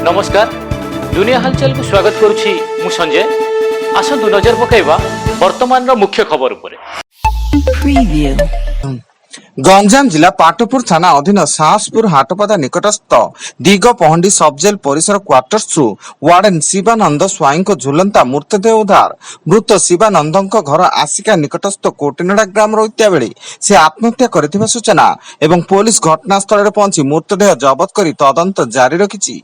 नमस्कार दुनिया हलचल को स्वागत करुछि मु संजय। आसतु नजर पकाइबा वर्तमान मुख्य खबर उपरे। गंजाम जिला पाटपुर थाना अधीन साहसपुर हाटपदा निकटस्थ दिगपहंडी सब जेल परिसर क्वार्टर्स वार्डन शिवानंद स्वाई को झुलंता मृतदेह उद्धार। मृत शिवानंद घर आसिका निकटस्थ कोटिनडा ग्राम रहिता बेले से आत्महत्या करथिबा सूचना एवं पुलिस घटनास्थल रे पहुंची मृतदेह जबत करी तदंत जारी रखिछि।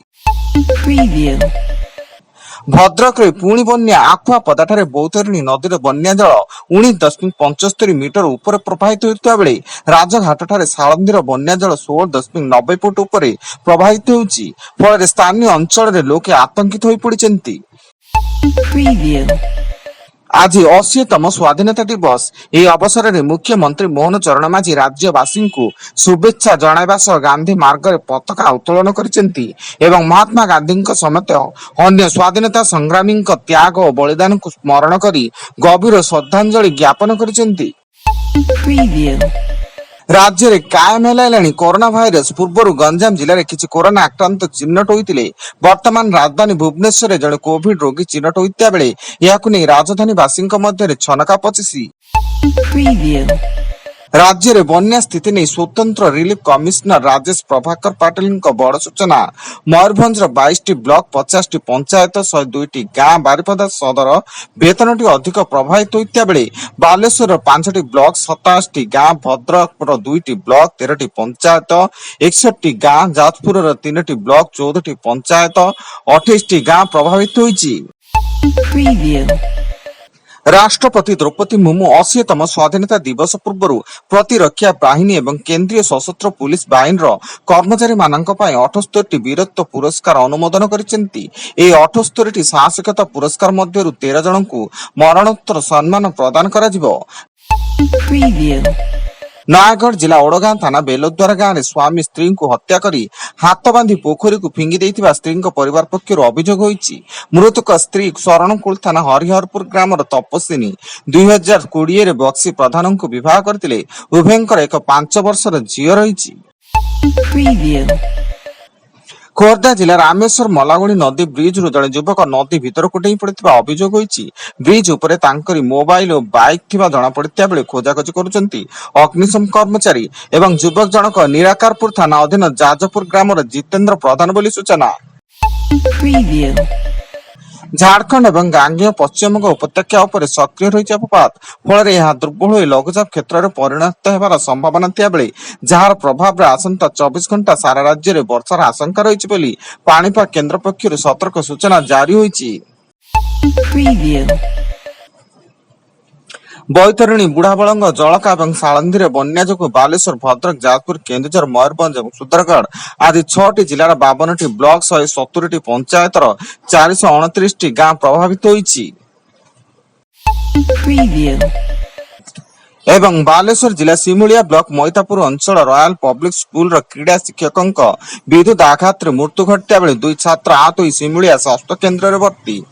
भद्रक पुणी बन्या आखुआ पदाठारे बौतरणी नदी बन्या जल 19.75 मीटर ऊपर प्रवाहित होता बेले राजघाट ठारे सालंदीर बन्या जल 16.90 फुट ऊपर प्रवाहित होउछि। फल स्थानीय अंचल लोके आतंकित होई पड़िछन्ति। आज 80तम स्वाधीनता दिवस। यह अवसर में मुख्यमंत्री मोहन चरण माझी राज्यवासी को शुभेच्छा जणाइबा सह गांधी मार्ग में पताका उत्तोलन करिसेंती एवं महात्मा गांधी समेत अन्य स्वाधीनता संग्रामी त्याग और बलिदान को स्मरण करी गभीर श्रद्धांजलि ज्ञापन करिसेंती। राज्य में कायम है कोरोना भाइरस। पूर्व गंजाम जिले में किसी कोरोना आक्रांत चिन्हट होते वर्तमान राजधानी भुवनेश्वर जड़े कोविड रोगी चिन्हट होता बेले यह राजधानी वासी मध्य छनका पचिसी। राज्य में बन्या स्थिति नहीं स्वतंत्र रिलीफ कमिश्नर राजेश प्रभाकर पाटिल बड़ सूचना। मयूरभंज 22 ब्लॉक 50 पंचायत 102 गाँ बारिपदा सदर 52 अधिक प्रभावित होता बेले बालेश्वर 5 ब्लॉक 27 गाँ भद्रक 2 ब्लॉक 13 पंचायत 61 गाँ जाजपुर 3 ब्लॉक 14 पंचायत 28 गाँ प्रभावित होइछि। राष्ट्रपति द्रौपदी मुर्मू 80तम स्वाधीनता दिवस पूर्व प्रतिरक्षा बाहिनी एवं केंद्रीय सशस्त्र पुलिस बाहिनी कर्मचारी मानक 78 वीरत्व पुरस्कार अनुमोदन करिसेंती। 78 साहसिकता पुरस्कार मध्यरु 13 जन को मरणोत्तर सम्मान प्रदान कराजिबो। नयागढ़ जिला ओडगां थाना बेलद्वारा गांव में स्वामी स्त्री को हत्या करी हाथ बांधी पोखरी को फिंगी देइथिबा स्त्री परिवार पक्षर अभियोग होइछि। मृतक स्त्री शरणकुल थाना हरिहरपुर ग्राम तपस्विनी 2020 रे बक्सी प्रधान को विवाह करथिले। उभयंकर एक 5 वर्षर झियो रहिछि। खोर्धा जिला रामेश्वर मलागुड़ी नदी ब्रिज रु जड़े युवक नदी भीतर को डेई पड़िथिबा अभियोग होइछि। ब्रिज उपरे तांकरी मोबाइल और बाइक थिबा जणा पड़िता बेले खोजाखोजी करुचंती अग्निशम कर्मचारी एवं युवक जनक निराकारपुर थाना अधीन जाजपुर ग्राम जितेंद्र प्रधान बोली सूचना। झारखंड एवं गांगेय पश्चिमबंग उपत्यका उपर सक्रिय रही अपपात फल दुर्बल हो लघुचाप क्षेत्र में परिणत होबार संभावना थिया बेले जार प्रभाव रे आसंता 24 घंटा सारा राज्य में वर्षार आशंका रही पाणीपाग केन्द्र पक्षर सतर्क सूचना जारी होइछि। बैतरणी बुढ़ाबलंग जलका और सालंदी बन्या जो बालेश्वर भद्रक जाजपुर केन्दुझर मयूरभंज और सुंदरगढ़ आदि 6 जिलार 52 ब्लॉक 170 पंचायत 429 गाँ प्रभावित होइछि। एवं बालेश्वर जिला सिमुलिया ब्लॉक मैतापुर अंचल रॉयल पब्लिक स्कूल क्रीड़ा शिक्षकों विद्युत आघात मृत्यु घटा बेले 2 छात्र आहत हो सिमुलिया स्वास्थ्य केन्द्र में भर्ती।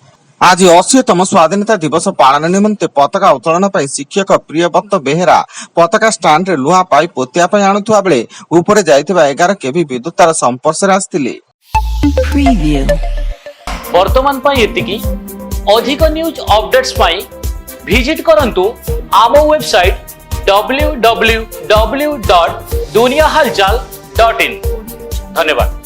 आज 80तम स्वाधीनता दिवस पालन निमंते पताका उत्तोलन शिक्षक प्रियव्रत बेहेरा पताका स्टांड रे लुहा पाइप पोतिया आणुवा बेले ऊपर जाइथिबा 11 केवी विद्युत तार संपर्श रे आस्थिले। वर्तमान पई एतिकी अधिक न्यूज अपडेट्स पई विजिट करंतु आम वेबसाइट www.duniyahalchal.in। धन्यवाद।